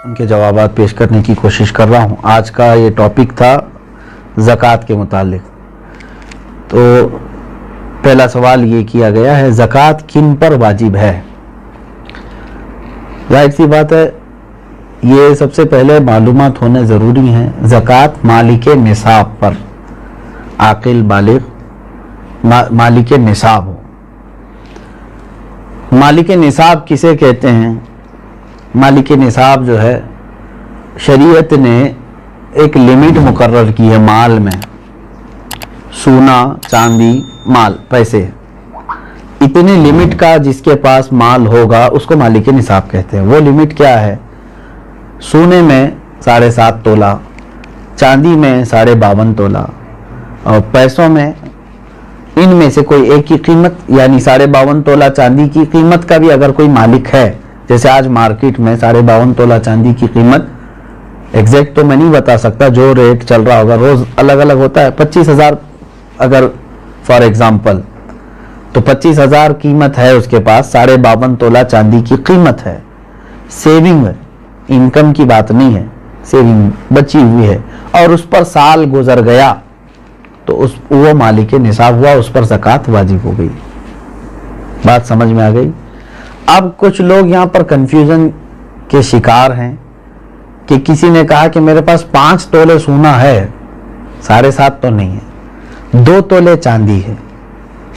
ان کے جوابات پیش کرنے کی کوشش کر رہا ہوں۔ آج کا یہ ٹاپک تھا زکوٰۃ کے متعلق۔ تو پہلا سوال یہ کیا گیا ہے، زکوٰۃ کن پر واجب ہے؟ ظاہر سی بات ہے، یہ سب سے پہلے معلومات ہونے ضروری ہیں۔ زکوٰۃ مالک نصاب پر، عاقل بالغ مالک نصاب ہو۔ مالک نصاب کسے کہتے ہیں؟ مالک نصاب جو ہے، شریعت نے ایک لمٹ مقرر کی ہے مال میں، سونا، چاندی، مال، پیسے، اتنے لمٹ کا جس کے پاس مال ہوگا اس کو مالک نصاب کہتے ہیں۔ وہ لمٹ کیا ہے؟ سونے میں 7.5 تولہ، چاندی میں 52.5 تولہ، اور پیسوں میں ان میں سے کوئی ایک کی قیمت، یعنی 52.5 تولہ چاندی کی قیمت کا بھی اگر کوئی مالک ہے، جیسے آج مارکیٹ میں 52.5 تولہ چاندی کی قیمت ایگزیکٹ تو میں نہیں بتا سکتا، جو ریٹ چل رہا ہوگا روز الگ الگ ہوتا ہے، 25,000 اگر فار ایگزامپل، تو 25,000 قیمت ہے اس کے پاس، 52.5 تولہ چاندی کی قیمت ہے، سیونگ ہے، انکم کی بات نہیں ہے، سیونگ بچی ہوئی ہے، اور اس پر سال گزر گیا تو وہ مالک نصاب ہوا، اس پر زکوٰۃ واجب ہو گئی۔ بات سمجھ میں آ گئی؟ اب کچھ لوگ یہاں پر کنفیوژن کے شکار ہیں کہ کسی نے کہا کہ میرے پاس 5 تولے سونا ہے، 7.5 تو نہیں ہے، 2 تولے چاندی ہے،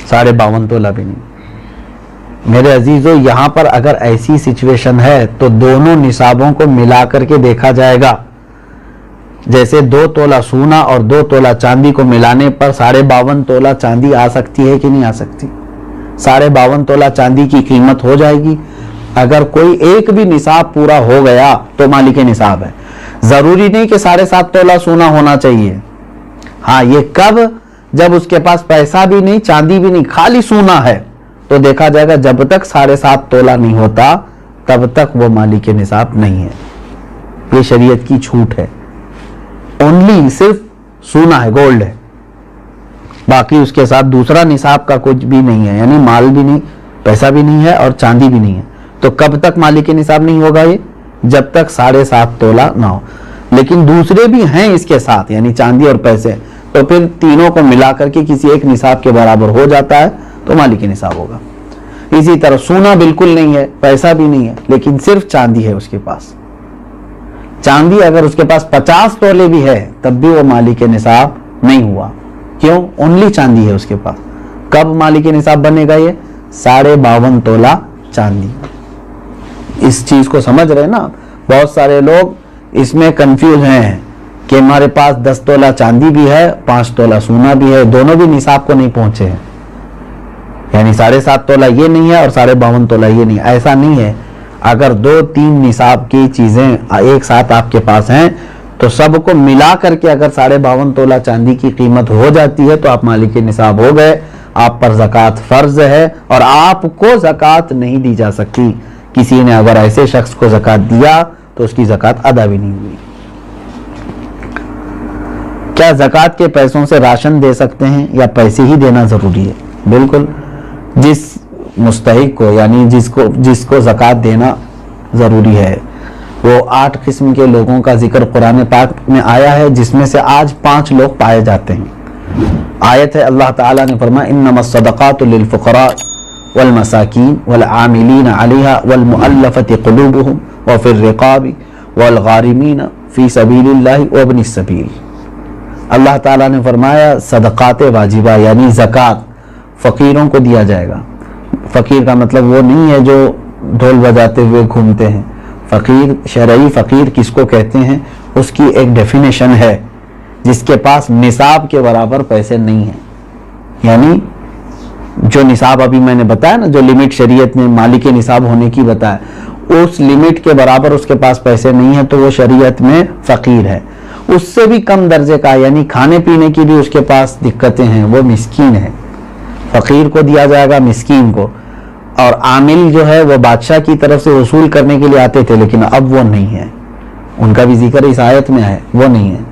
52.5 تولہ بھی نہیں۔ میرے عزیزو، یہاں پر اگر ایسی سچویشن ہے تو دونوں نصابوں کو ملا کر کے دیکھا جائے گا۔ جیسے 2 تولہ سونا اور 2 تولہ چاندی کو ملانے پر 52.5 تولہ چاندی آ سکتی ہے کہ نہیں آ سکتی؟ 52.5 تولہ چاندی کی قیمت ہو جائے گی۔ اگر کوئی ایک بھی نصاب پورا ہو گیا تو مالک نصاب ہے۔ ضروری نہیں کہ 7.5 تولہ سونا ہونا چاہیے۔ ہاں، یہ کب؟ جب اس کے پاس پیسہ بھی نہیں، چاندی بھی نہیں، خالی سونا ہے، تو دیکھا جائے گا جب تک 7.5 تولہ نہیں ہوتا تب تک وہ مالک نصاب نہیں ہے۔ یہ شریعت کی چھوٹ ہے۔ اونلی صرف سونا ہے، گولڈ ہے، باقی اس کے ساتھ دوسرا نصاب کا کچھ بھی نہیں ہے، یعنی مال بھی نہیں، پیسہ بھی نہیں ہے اور چاندی بھی نہیں ہے۔ تو کب تک مالک نصاب نہیں ہوگا یہ؟ جب تک 7.5 تولہ نہ ہو۔ لیکن دوسرے بھی ہیں اس کے ساتھ، یعنی چاندی اور پیسے، تو پھر تینوں کو ملا کر کے کسی ایک نصاب کے برابر ہو جاتا ہے تو مالک نصاب ہوگا۔ اسی طرح سونا بالکل نہیں ہے، پیسہ بھی نہیں ہے، لیکن صرف چاندی ہے اس کے پاس۔ چاندی اگر اس کے پاس 50 تولے بھی ہے تب بھی وہ مالک نصاب نہیں ہوا۔ کیوں؟ اونلی چاندی ہے اس کے پاس۔ کب مالک نصاب بنے گا یہ؟ 52.5 تولہ چاندی۔ اس چیز کو سمجھ رہے نا؟ بہت سارے لوگ اس میں کنفیوز ہیں کہ ہمارے پاس 10 تولہ چاندی بھی ہے، 5 تولہ سونا بھی ہے، دونوں بھی نصاب کو نہیں پہنچے ہیں، یعنی 7.5 تولہ یہ نہیں ہے اور 52.5 تولہ یہ نہیں، ایسا نہیں ہے۔ اگر 2-3 نصاب کی چیزیں ایک ساتھ آپ کے پاس ہیں تو سب کو ملا کر کے اگر 52.5 تولہ چاندی کی قیمت ہو جاتی ہے تو آپ مالک نصاب ہو گئے، آپ پر زکوٰۃ فرض ہے، اور آپ کو زکوٰۃ نہیں دی جا سکتی۔ کسی نے اگر ایسے شخص کو زکوٰۃ دیا تو اس کی زکوٰۃ ادا بھی نہیں ہوئی۔ کیا زکوٰۃ کے پیسوں سے راشن دے سکتے ہیں یا پیسے ہی دینا ضروری ہے؟ بالکل، جس مستحق کو، یعنی جس کو زکوٰۃ دینا ضروری ہے، وہ 8 قسم کے لوگوں کا ذکر قرآن پاک میں آیا ہے، جس میں سے آج 5 لوگ پائے جاتے ہیں۔ آیت ہے، اللہ تعالیٰ نے فرمایا انما الصدقات للفقراء والمساکین والعاملین علیہا والمؤلفۃ قلوبہم وفی الرقاب والغارمین فی سبیل اللہ وابن السبیل۔ اللہ تعالیٰ نے فرمایا صدقات واجبہ یعنی زکوٰۃ فقیروں کو دیا جائے گا۔ فقیر کا مطلب وہ نہیں ہے جو ڈھول بجاتے ہوئے گھومتے ہیں۔ فقیر، شرعی فقیر کس کو کہتے ہیں؟ اس کی ایک ڈیفینیشن ہے، جس کے پاس نصاب کے برابر پیسے نہیں ہیں، یعنی جو نصاب ابھی میں نے بتایا نا، جو لمٹ شریعت نے مالک نصاب ہونے کی بتایا، اس لمٹ کے برابر اس کے پاس پیسے نہیں ہیں تو وہ شریعت میں فقیر ہے۔ اس سے بھی کم درجے کا، یعنی کھانے پینے کی بھی اس کے پاس دقتیں ہیں، وہ مسکین ہے۔ فقیر کو دیا جائے گا، مسکین کو۔ اور عامل جو ہے وہ بادشاہ کی طرف سے وصول کرنے کے لیے آتے تھے، لیکن اب وہ نہیں ہے، ان کا بھی ذکر اس آیت میں ہے، وہ نہیں ہے۔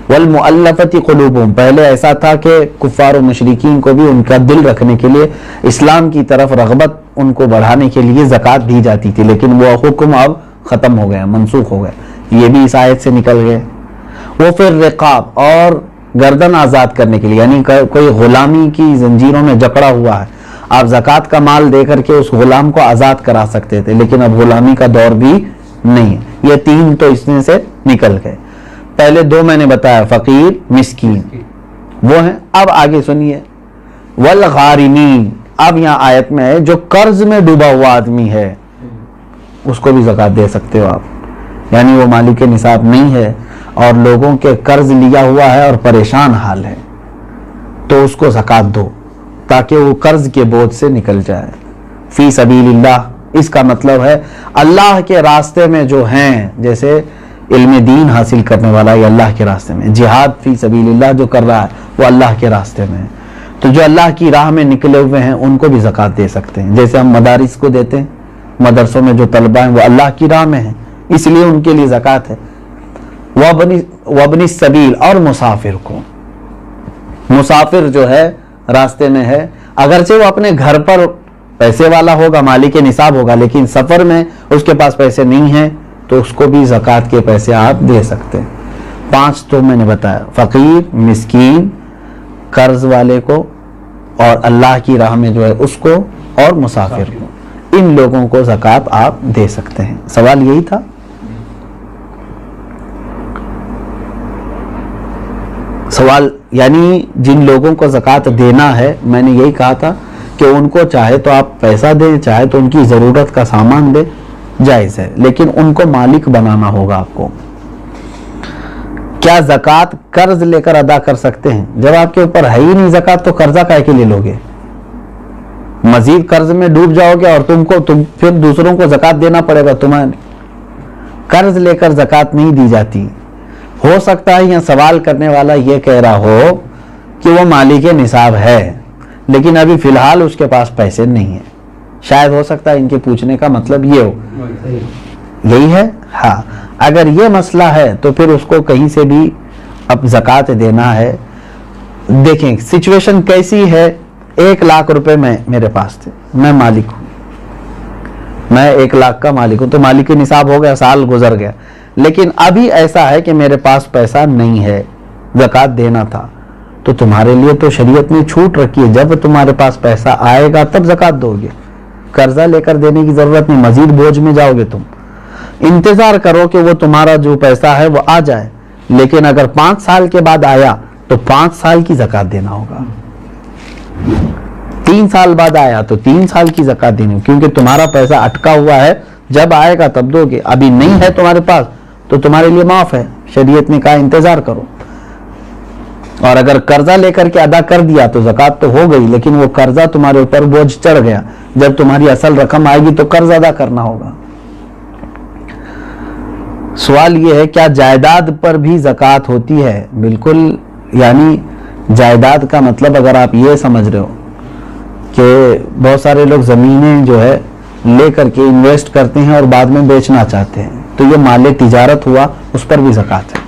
والمؤلفۃ قلوبہم، پہلے ایسا تھا کہ کفار و مشرکین کو بھی ان کا دل رکھنے کے لیے، اسلام کی طرف رغبت ان کو بڑھانے کے لیے زکوٰۃ دی جاتی تھی، لیکن وہ حکم اب ختم ہو گئے, منسوخ ہو گئے, یہ بھی اس آیت سے نکل گئے. وہ پھر رقاب اور گردن آزاد کرنے کے لیے, یعنی کوئی غلامی کی زنجیروں میں جکڑا ہوا ہے, آپ زکوٰۃ کا مال دے کر کے اس غلام کو آزاد کرا سکتے تھے, لیکن اب غلامی کا دور بھی نہیں ہے. یہ 3 تو اس میں سے نکل گئے. پہلے 2 میں نے بتایا, فقیر, مسکین, وہ ہیں. اب آگے سنیے, والغارمین. اب یہاں آیت میں ہے جو قرض میں ڈوبا ہوا آدمی ہے اس کو بھی زکوٰۃ دے سکتے ہو آپ, یعنی وہ مالک نصاب نہیں ہے اور لوگوں کے قرض لیا ہوا ہے اور پریشان حال ہے, تو اس کو زکوٰۃ دو تاکہ وہ قرض کے بوجھ سے نکل جائے. فی سبیل اللہ, اس کا مطلب ہے اللہ کے راستے میں جو ہیں, جیسے علم دین حاصل کرنے والا یہ اللہ کے راستے میں, جہاد فی سبیل اللہ جو کر رہا ہے وہ اللہ کے راستے میں ہے, تو جو اللہ کی راہ میں نکلے ہوئے ہیں ان کو بھی زکوٰۃ دے سکتے ہیں. جیسے ہم مدارس کو دیتے ہیں, مدرسوں میں جو طلبہ ہیں وہ اللہ کی راہ میں ہیں, اس لیے ان کے لیے زکوٰۃ ہے. وابن السبیل, اور مسافر کو, مسافر جو ہے راستے میں ہے, اگرچہ وہ اپنے گھر پر پیسے والا ہوگا, مالک نصاب ہوگا, لیکن سفر میں اس کے پاس پیسے نہیں ہیں تو اس کو بھی زکوٰۃ کے پیسے آپ دے سکتے ہیں. 5 تو میں نے بتایا, فقیر, مسکین, قرض والے کو, اور اللہ کی راہ میں جو ہے اس کو, اور مسافر کو. ان لوگوں کو زکوٰۃ آپ دے سکتے ہیں. سوال یہی تھا. سوال یعنی جن لوگوں کو زکوٰۃ دینا ہے, میں نے یہی کہا تھا کہ ان کو چاہے تو آپ پیسہ دیں, چاہے تو ان کی ضرورت کا سامان دیں, جائز ہے, لیکن ان کو مالک بنانا ہوگا آپ کو. کیا زکوٰۃ قرض لے کر ادا کر سکتے ہیں؟ جب آپ کے اوپر ہے ہی نہیں زکوٰۃ تو قرضہ کائے کے لے لو گے؟ مزید قرض میں ڈوب جاؤ گے اور تم پھر دوسروں کو زکوٰۃ دینا پڑے گا. تمہیں قرض لے کر زکوٰۃ نہیں دی جاتی. ہو سکتا ہے یہ سوال کرنے والا یہ کہہ رہا ہو کہ وہ مالک نصاب ہے لیکن ابھی فی الحال اس کے پاس پیسے نہیں ہیں. شاید ہو سکتا ہے ان کے پوچھنے کا مطلب یہ ہو. یہی ہے. ہاں, اگر یہ مسئلہ ہے تو پھر اس کو کہیں سے بھی اب زکوٰۃ دینا ہے. دیکھیں سچویشن کیسی ہے. 1 لاکھ روپے میرے پاس تھے, میں مالک ہوں, میں 1 لاکھ کا مالک ہوں, تو مالک نصاب ہو گیا, سال گزر گیا, لیکن ابھی ایسا ہے کہ میرے پاس پیسہ نہیں ہے, زکوٰۃ دینا تھا. تو تمہارے لیے تو شریعت نے چھوٹ رکھی ہے, جب تمہارے پاس پیسہ آئے گا تب زکوٰۃ دو گے. قرضہ لے کر دینے کی ضرورت نہیں, مزید بوجھ میں جاؤ گے. تم انتظار کرو کہ وہ تمہارا جو پیسہ ہے وہ آ جائے, لیکن اگر 5 سال کے بعد آیا تو 5 سال کی زکوٰۃ دینا ہوگا. 3 سال بعد آیا تو 3 سال کی زکوٰۃ دینی, کیونکہ تمہارا پیسہ اٹکا ہوا ہے, جب آئے گا تب دو گے. ابھی نہیں ہے تمہارے پاس تو تمہارے لیے معاف ہے. شریعت نے کہا انتظار کرو. اور اگر قرضہ لے کر کے ادا کر دیا تو زکوٰۃ تو ہو گئی, لیکن وہ قرضہ تمہارے اوپر بوجھ چڑھ گیا. جب تمہاری اصل رقم آئے گی تو قرض ادا کرنا ہوگا. سوال یہ ہے کیا جائیداد پر بھی زکوٰۃ ہوتی ہے؟ بالکل, یعنی جائیداد کا مطلب اگر آپ یہ سمجھ رہے ہو کہ بہت سارے لوگ زمینیں جو ہے لے کر کے انویسٹ کرتے ہیں اور بعد میں بیچنا چاہتے ہیں, تو یہ مال تجارت ہوا, اس پر بھی زکوٰۃ ہے.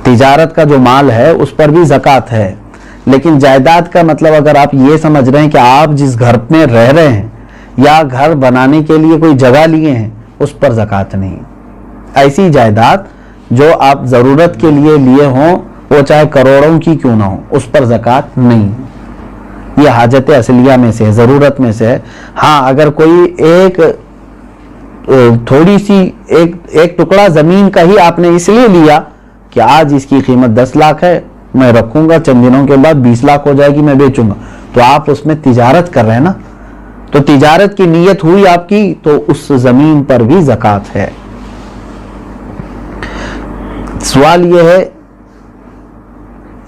تجارت کا جو مال ہے اس پر بھی زکوٰۃ ہے. لیکن جائیداد کا مطلب اگر آپ یہ سمجھ رہے ہیں کہ آپ جس گھر میں رہ رہے ہیں یا گھر بنانے کے لیے کوئی جگہ لیے ہیں, اس پر زکوٰۃ نہیں. ایسی جائیداد جو آپ ضرورت کے لیے لیے ہوں, وہ چاہے کروڑوں کی کیوں نہ ہو, اس پر زکوٰۃ نہیں. یہ حاجت اصلیہ میں سے, ضرورت میں سے ہے. ہاں, اگر کوئی ایک تھوڑی سی ایک ٹکڑا زمین کا ہی آپ نے اس لیے لیا کہ آج اس کی قیمت 10 لاکھ ہے, میں رکھوں گا, چند دنوں کے بعد 20 لاکھ ہو جائے گی, میں بیچوں گا, تو آپ اس میں تجارت کر رہے ہیں نا, تو تجارت کی نیت ہوئی آپ کی, تو اس زمین پر بھی زکوٰۃ ہے. سوال یہ ہے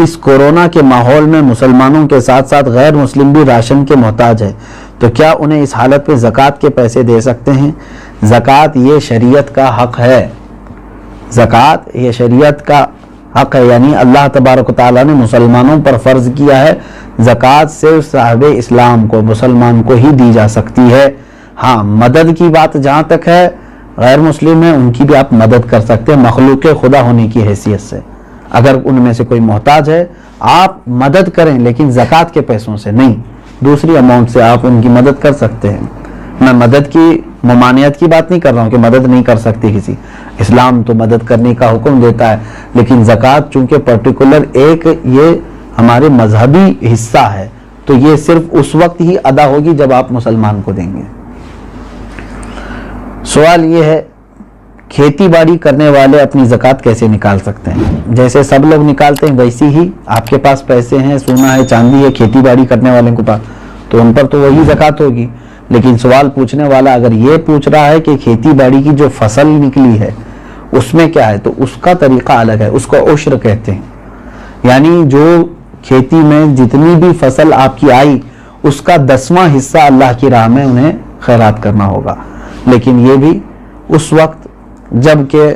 اس کورونا کے ماحول میں مسلمانوں کے ساتھ ساتھ غیر مسلم بھی راشن کے محتاج ہے, تو کیا انہیں اس حالت میں زکوٰۃ کے پیسے دے سکتے ہیں؟ زکوٰۃ یہ شریعت کا حق ہے. زکوٰۃ یہ شریعت کا حق ہے, یعنی اللہ تبارک و تعالیٰ نے مسلمانوں پر فرض کیا ہے. زکوٰۃ صرف صاحب اسلام کو, مسلمان کو ہی دی جا سکتی ہے. ہاں, مدد کی بات جہاں تک ہے, غیر مسلم ہیں ان کی بھی آپ مدد کر سکتے ہیں مخلوق خدا ہونے کی حیثیت سے. اگر ان میں سے کوئی محتاج ہے آپ مدد کریں, لیکن زکوٰۃ کے پیسوں سے نہیں, دوسری اماؤنٹ سے آپ ان کی مدد کر سکتے ہیں. میں مدد کی ممانعت کی بات نہیں کر رہا ہوں کہ مدد نہیں کر سکتی کسی، اسلام تو مدد کرنے کا حکم دیتا ہے، لیکن زکوٰۃ چونکہ پرٹیکولر ایک یہ ہمارے مذہبی حصہ ہے تو یہ صرف اس وقت ہی ادا ہوگی جب آپ مسلمان کو دیں گے۔ سوال یہ ہے کھیتی باڑی کرنے والے اپنی زکوٰۃ کیسے نکال سکتے ہیں؟ جیسے سب لوگ نکالتے ہیں ویسی ہی آپ کے پاس پیسے ہیں، سونا ہے، چاندی ہے، کھیتی باڑی کرنے والوں کے پاس تو ان پر تو وہی زکوٰۃ ہوگی۔ لیکن سوال پوچھنے والا اگر یہ پوچھ رہا ہے کہ کھیتی باڑی کی جو فصل نکلی ہے اس میں کیا ہے، تو اس کا طریقہ الگ ہے، اس کو عشر کہتے ہیں۔ یعنی جو کھیتی میں جتنی بھی فصل آپ کی آئی اس کا 10واں حصہ اللہ کی راہ میں انہیں خیرات کرنا ہوگا، لیکن یہ بھی اس وقت جب کہ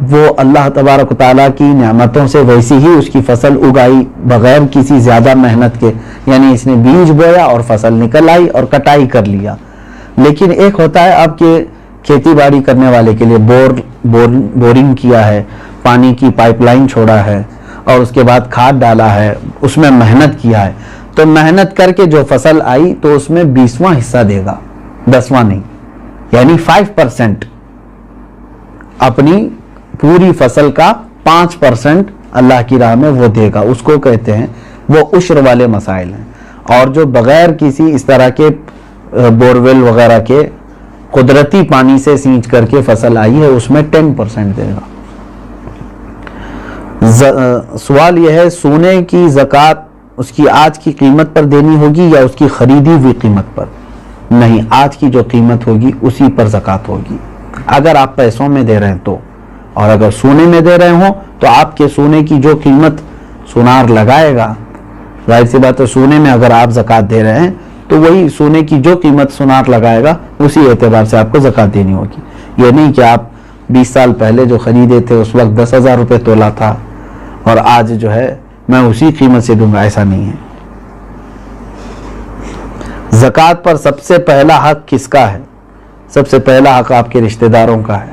وہ اللہ تبارک و تعالیٰ کی نعمتوں سے ویسی ہی اس کی فصل اگائی بغیر کسی زیادہ محنت کے، یعنی اس نے بیج بویا اور فصل نکل آئی اور کٹائی کر لیا۔ لیکن ایک ہوتا ہے آپ کے کھیتی باڑی کرنے والے کے لیے بورنگ کیا ہے، پانی کی پائپ لائن چھوڑا ہے اور اس کے بعد کھاد ڈالا ہے، اس میں محنت کیا ہے، تو محنت کر کے جو فصل آئی تو اس میں 20واں حصہ دے گا، 10واں نہیں، یعنی 5%، اپنی پوری فصل کا 5% اللہ کی راہ میں وہ دے گا، اس کو کہتے ہیں، وہ عشر والے مسائل ہیں۔ اور جو بغیر کسی اس طرح کے بورویل وغیرہ کے قدرتی پانی سے سینچ کر کے فصل آئی ہے اس میں 10% دے گا۔ سوال یہ ہے سونے کی زکوٰۃ اس کی آج کی قیمت پر دینی ہوگی یا اس کی خریدی ہوئی قیمت پر؟ نہیں، آج کی جو قیمت ہوگی اسی پر زکوٰۃ ہوگی، اگر آپ پیسوں میں دے رہے ہیں تو، اور اگر سونے میں دے رہے ہوں تو آپ کے سونے کی جو قیمت سونار لگائے گا، ظاہر سی بات ہے سونے میں اگر آپ زکوٰۃ دے رہے ہیں تو وہی سونے کی جو قیمت سونار لگائے گا اسی اعتبار سے آپ کو زکوٰۃ دینی ہوگی۔ یہ نہیں کہ آپ 20 سال پہلے جو خریدے تھے اس وقت 10,000 روپے تولہ تھا اور آج جو ہے میں اسی قیمت سے دوں گا، ایسا نہیں ہے۔ زکوٰۃ پر سب سے پہلا حق کس کا ہے؟ سب سے پہلا حق آپ کے رشتہ داروں کا ہے،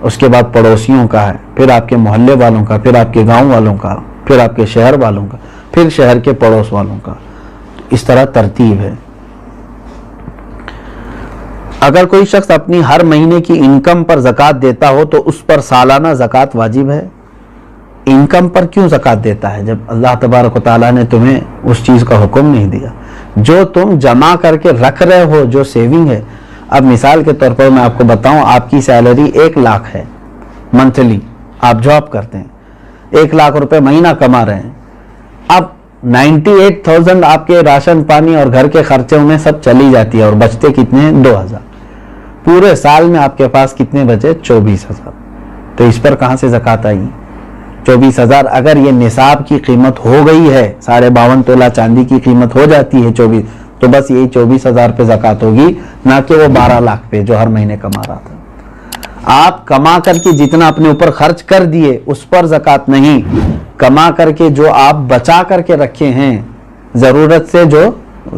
اس کے بعد پڑوسیوں کا ہے، پھر آپ کے محلے والوں کا، پھر آپ کے گاؤں والوں کا، پھر آپ کے شہر والوں کا، پھر شہر کے پڑوس والوں کا، اس طرح ترتیب ہے۔ اگر کوئی شخص اپنی ہر مہینے کی انکم پر زکوٰۃ دیتا ہو تو اس پر سالانہ زکوٰۃ واجب ہے؟ انکم پر کیوں زکوٰۃ دیتا ہے جب اللہ تبارک و تعالیٰ نے تمہیں اس چیز کا حکم نہیں دیا؟ جو تم جمع کر کے رکھ رہے ہو، جو سیونگ ہے، اب مثال کے طور پر میں آپ کو بتاؤں، آپ کی سیلری 1 لاکھ ہے منتھلی، آپ جاب کرتے ہیں، 1 لاکھ روپے مہینہ کما رہے ہیں، اب 98,000 آپ کے راشن پانی اور گھر کے خرچوں میں سب چلی جاتی ہے اور بچتے کتنے ہیں؟ 2,000۔ پورے سال میں آپ کے پاس کتنے بچے؟ 24,000۔ تو اس پر کہاں سے زکوٰۃ آئی؟ 24,000 اگر یہ نصاب کی قیمت ہو گئی ہے، 52.5 تولہ چاندی کی قیمت ہو جاتی ہے 24، تو بس یہی 24,000 پہ زکوٰۃ ہوگی، نہ کہ وہ 12 لاکھ پہ جو ہر مہینے کما رہا تھا۔ آپ کما کر کے جتنا اپنے اوپر خرچ کر دیے اس پر زکوٰۃ نہیں، کما کر کے جو آپ بچا کر کے رکھے ہیں ضرورت سے جو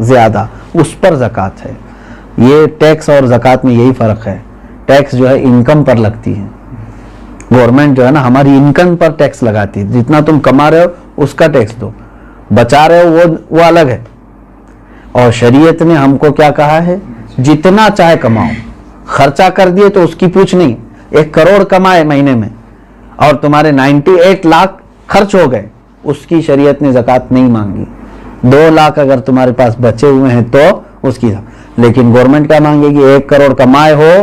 زیادہ، اس پر زکوٰۃ ہے۔ یہ ٹیکس اور زکوٰۃ میں یہی فرق ہے، ٹیکس جو ہے انکم پر لگتی ہے، گورنمنٹ جو ہے نا ہماری انکم پر ٹیکس لگاتی ہے، جتنا تم کما رہے ہو اس کا ٹیکس دو، بچا رہے ہو وہ الگ ہے۔ اور شریعت نے ہم کو کیا کہا ہے؟ جتنا چاہے کماؤ، خرچہ کر دیے تو اس کی پوچھ نہیں۔ 1 کروڑ کمائے مہینے میں اور تمہارے 98 لاکھ خرچ ہو گئے، اس کی شریعت نے زکوٰۃ نہیں مانگی۔ 2 لاکھ اگر تمہارے پاس بچے ہوئے ہیں تو اس کی، لیکن گورنمنٹ کیا مانگے گی؟ 1 کروڑ کمائے ہو،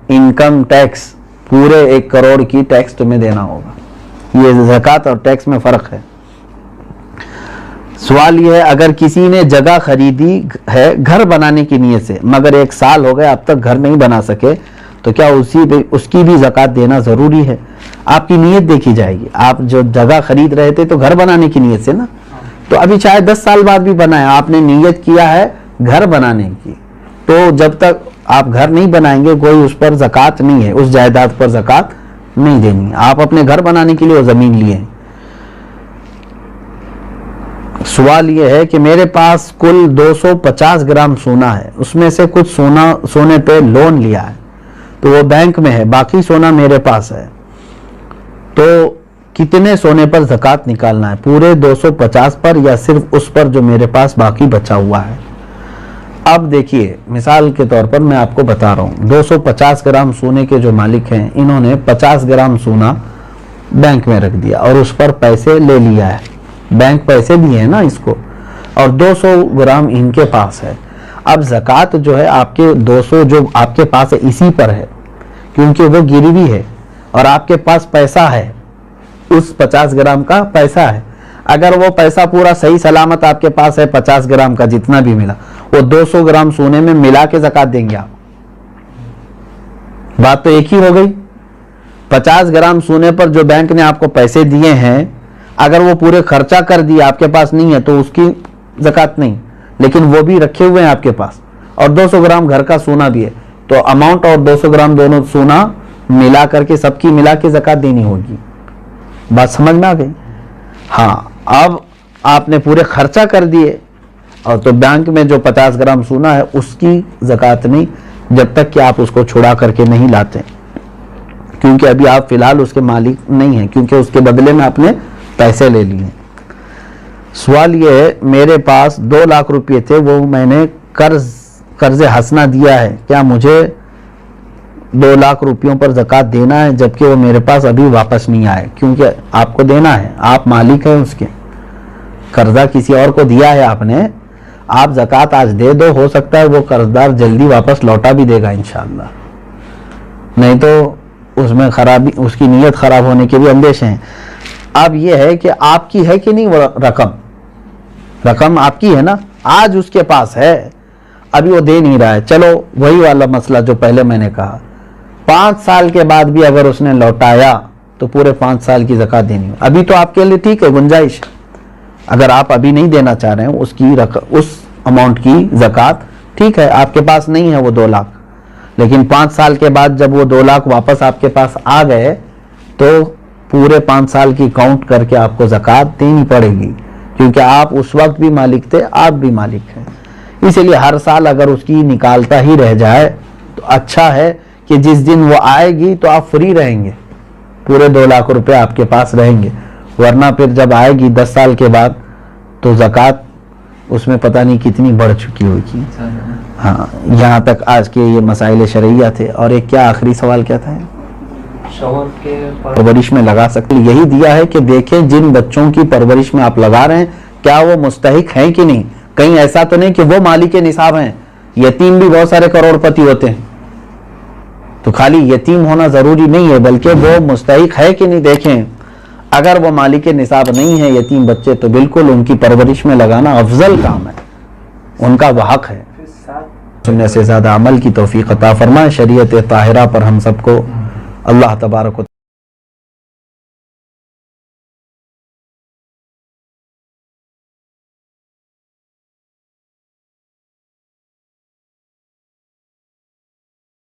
انکم ٹیکس پورے 1 کروڑ کی ٹیکس تمہیں دینا ہوگا۔ یہ زکوٰۃ اور ٹیکس میں فرق ہے۔ سوال یہ ہے اگر کسی نے جگہ خریدی ہے گھر بنانے کی نیت سے مگر 1 سال ہو گئے اب تک گھر نہیں بنا سکے تو کیا اس کی بھی زکوٰۃ دینا ضروری ہے؟ آپ کی نیت دیکھی جائے گی، آپ جو جگہ خرید رہے تھے تو گھر بنانے کی نیت سے نا، تو ابھی چاہے 10 سال بعد بھی بنائیں، آپ نے نیت کیا ہے گھر بنانے کی، تو جب تک آپ گھر نہیں بنائیں گے کوئی اس پر زکوٰۃ نہیں ہے، اس جائیداد پر زکوٰۃ نہیں دینی ہے۔ آپ اپنے گھر بنانے کے لیے وہ زمین لیے ہیں۔ سوال یہ ہے کہ میرے پاس کل 250 گرام سونا ہے، اس میں سے کچھ سونے پہ لون لیا ہے تو وہ بینک میں ہے، باقی سونا میرے پاس ہے، تو کتنے سونے پر زکوٰۃ نکالنا ہے؟ پورے 250 پر یا صرف اس پر جو میرے پاس باقی بچا ہوا ہے؟ اب دیکھیے مثال کے طور پر میں آپ کو بتا رہا ہوں 250 گرام سونے کے جو مالک ہیں انہوں نے 50 گرام سونا بینک میں رکھ دیا اور اس پر پیسے لے لیا ہے، بینک پیسے دیے ہیں نا اس کو، اور 200 گرام ان کے پاس ہے۔ اب زکوٰۃ جو ہے آپ کے 200 جو آپ کے پاس ہے اسی پر ہے، کیونکہ وہ گروی ہے اور آپ کے پاس پیسہ ہے، اس 50 گرام کا پیسہ ہے۔ اگر وہ پیسہ پورا صحیح سلامت آپ کے پاس ہے 50 گرام کا جتنا بھی ملا، وہ 200 گرام سونے میں ملا کے زکوٰۃ دیں گے آپ۔ بات تو ایک ہی ہو گئی۔ 50 گرام سونے پر جو بینک نے آپ کو پیسے دیے ہیں، اگر وہ پورے خرچہ کر دیا آپ کے پاس نہیں ہے تو اس کی زکوٰۃ نہیں، لیکن وہ بھی رکھے ہوئے ہیں آپ کے پاس، اور 200 گرام گھر کا سونا بھی ہے، تو اماؤنٹ اور 200 گرام دونوں سونا ملا کر کے سب کی ملا کے زکوٰۃ دینی ہوگی۔ بات سمجھ میں آ گئی؟ ہاں، اب آپ نے پورے خرچہ کر دیے اور تو بینک میں جو 50 گرام سونا ہے اس کی زکوٰۃ نہیں، جب تک کہ آپ اس کو چھڑا کر کے نہیں لاتے، کیونکہ ابھی آپ فی الحال اس کے مالک نہیں ہیں، کیونکہ اس کے بدلے میں آپ نے پیسے لے لیے۔ سوال یہ ہے میرے پاس 2 لاکھ روپے تھے، وہ میں نے قرض حسنہ دیا ہے، کیا مجھے 2 لاکھ روپیوں پر زکوٰۃ دینا ہے جبکہ وہ میرے پاس ابھی واپس نہیں آئے؟ کیونکہ آپ کو دینا ہے، آپ مالک ہیں اس کے، قرضہ کسی اور کو دیا ہے آپ نے، آپ زکوٰۃ آج دے دو، ہو سکتا ہے وہ قرضدار جلدی واپس لوٹا بھی دے گا انشاءاللہ، نہیں تو اس میں خرابی، اس کی نیت خراب ہونے کے بھی اندیشے ہیں۔ اب یہ ہے کہ آپ کی ہے کہ نہیں وہ رقم آپ کی ہے نا، آج اس کے پاس ہے، ابھی وہ دے نہیں رہا ہے، چلو وہی والا مسئلہ جو پہلے میں نے کہا، 5 سال کے بعد بھی اگر اس نے لوٹایا تو پورے 5 سال کی زکوٰۃ دینی ہے۔ ابھی تو آپ کے لیے ٹھیک ہے، گنجائش، اگر آپ ابھی نہیں دینا چاہ رہے ہیں اس اماؤنٹ کی زکوٰۃ، ٹھیک ہے، آپ کے پاس نہیں ہے وہ 2 لاکھ، لیکن 5 سال کے بعد جب وہ 2 لاکھ واپس آپ کے پاس آ گئے تو پورے 5 سال کی کاؤنٹ کر کے آپ کو زکوٰۃ دینی پڑے گی، کیونکہ آپ اس وقت بھی مالک تھے، آپ بھی مالک ہیں۔ اسی لیے ہر سال اگر اس کی نکالتا ہی رہ جائے تو اچھا ہے کہ جس دن وہ آئے گی تو آپ فری رہیں گے، پورے 2 لاکھ روپے آپ کے پاس رہیں گے، ورنہ پھر جب آئے گی 10 سال کے بعد تو زکوٰۃ اس میں پتہ نہیں کتنی بڑھ چکی ہوگی۔ ہاں، یہاں تک آج کے یہ مسائل شرعیہ تھے۔ اور ایک کیا آخری سوال کیا تھا؟ شوہر کے پرورش میں لگا سکتے، یہی دیا ہے کہ دیکھیں جن بچوں کی پرورش میں آپ لگا رہے ہیں کیا وہ مستحق ہیں کہ نہیں، کہیں ایسا تو نہیں کہ وہ مالک نصاب ہیں، یتیم بھی بہت سارے کروڑ پتی ہوتے ہیں، تو خالی یتیم ہونا ضروری نہیں ہے بلکہ وہ مستحق ہے کہ نہیں دیکھیں۔ اگر وہ مالک نصاب نہیں ہے یتیم بچے تو بالکل ان کی پرورش میں لگانا افضل کام ہے، ان کا وہ حق ہے۔ سننے سے زیادہ عمل کی توفیق عطا فرمائے، شریعت طاہرہ پر ہم سب کو اللہ تبارک و